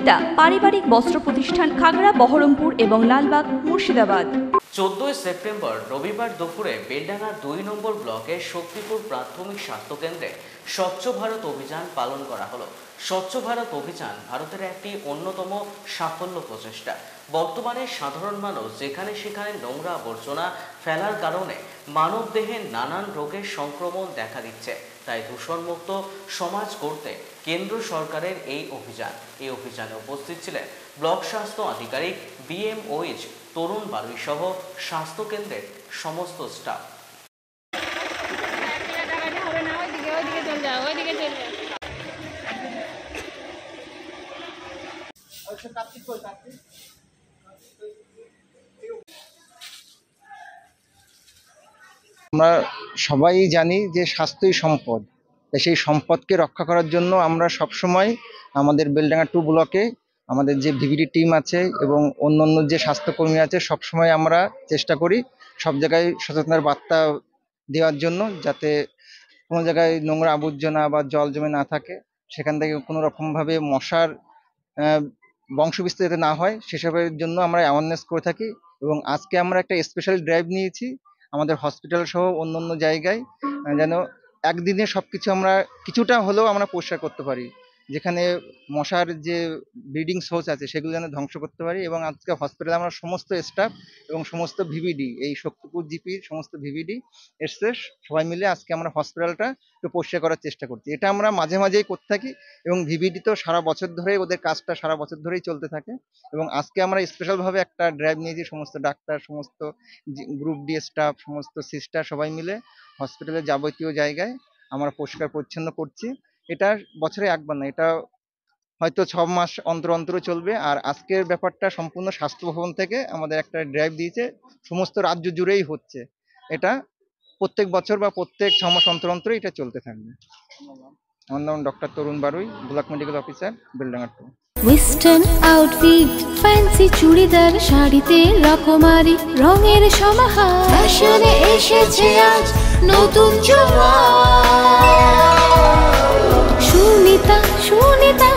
সুনিতা পারিবারিক বস্ত্র প্রতিষ্ঠান খাগড়া বহরমপুর এবং লালবাগ মুর্শিদাবাদ। 14 সেপ্টেম্বর রবিবার দুপুরে বেলডাঙ্গা 2 নম্বর ব্লকের শক্তিপুর প্রাথমিক স্বাস্থ্যকেন্দ্রে স্বচ্ছ ভারত অভিযান পালন করা হলো। স্বচ্ছ ভারত অভিযান ভারতের একটি অন্যতম সাফল্য প্রচেষ্টা। বর্তমানে সাধারণ মানুষ যেখানে সেখানে নোংরা আবর্জনা ফেলার কারণে মানবদেহে নানান রোগের সংক্রমণ দেখা দিচ্ছে। তাই দূষণমুক্ত সমাজ গড়তে কেন্দ্র সরকারের এই অভিযানে উপস্থিত ছিলেন ব্লক স্বাস্থ্য আধিকারিক BMOH তরুণ বারুই সহ স্বাস্থ্যকেন্দ্রের সমস্ত স্টাফ। আমরা সবাই জানি যে স্বাস্থ্যই সম্পদ, সেই সম্পদকে রক্ষা করার জন্য আমরা সবসময় আমাদের বেলডাঙ্গা 2 ব্লকে আমাদের যে VVD টিম আছে এবং অন্যান্য যে স্বাস্থ্যকর্মী আছে সবসময় আমরা চেষ্টা করি সব জায়গায় সচেতনতার বার্তা দেওয়ার জন্য, যাতে কোনো জায়গায় নোংরা আবর্জনা বা জল জমে না থাকে, সেখান থেকে কোনো রকমভাবে মশার বংশবিস্তার যাতে না হয় সেসবের জন্য আমরা অ্যাওয়ারনেস করে থাকি। এবং আজকে আমরা একটা স্পেশাল ড্রাইভ নিয়েছি আমাদের হসপিটাল সহ অন্যান্য জায়গায়, যেন একদিনে সবকিছু আমরা কিছুটা হলেও আমরা পরিষ্কার করতে পারি, যেখানে মশার যে ব্রিডিং সোর্স আছে সেগুলো যেন ধ্বংস করতে পারি। এবং আজকে হসপিটালে আমরা সমস্ত স্টাফ এবং সমস্ত VVD এই শক্তিপুর জিপির সমস্ত VVD এসে সবাই মিলে আজকে আমরা হসপিটালটা একটু পরিষ্কার করার চেষ্টা করছি। এটা আমরা মাঝে মাঝেই করতে থাকি এবং VVD তো সারা বছর ধরেই ওদের কাজটা সারা বছর ধরেই চলতে থাকে। এবং আজকে আমরা স্পেশালভাবে একটা ড্রাইভ নিয়েছি, সমস্ত ডাক্তার, সমস্ত গ্রুপ ডি স্টাফ, সমস্ত সিস্টার সবাই মিলে হসপিটালের যাবতীয় জায়গায় আমরা পরিষ্কার পরিচ্ছন্ন করছি। এটা বছরে একবার না, এটা হয়তো 6 মাস অন্তর অন্তর চলবে। আর আজকের ব্যাপারটা সম্পূর্ণ স্বাস্থ্য ভবন থেকে আমাদের একটা ড্রাইভ দিয়েছে, সমস্ত রাজ্য জুড়েই হচ্ছে। এটা প্রত্যেক বছর বা প্রত্যেক 6 মাস অন্তর অন্তর এটা চলতে থাকবে। আমার নাম doctor Tarun Barui, block medical officer, Beldanga 2। Western outfit, fancy churidar, শাড়িতে রকমারি রঙের সমাহার, ফ্যাশনে এসেছে আজ নতুন সুনিতা, সুনিতা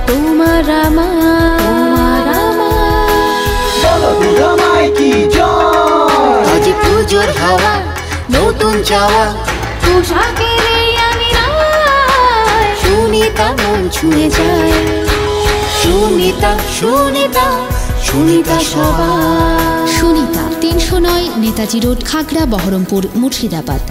তোমার আমার আজ পুজোর হাওয়া, নতুন চাওয়া পোশাকের আমি সুনিতা মন ছুঁয়ে যায়। সুনিতা, সুনিতা, সুনিতা সবার। সুনিতা 309 নেতাজি রোড, খাগড়া বহরমপুর, মুর্শিদাবাদ।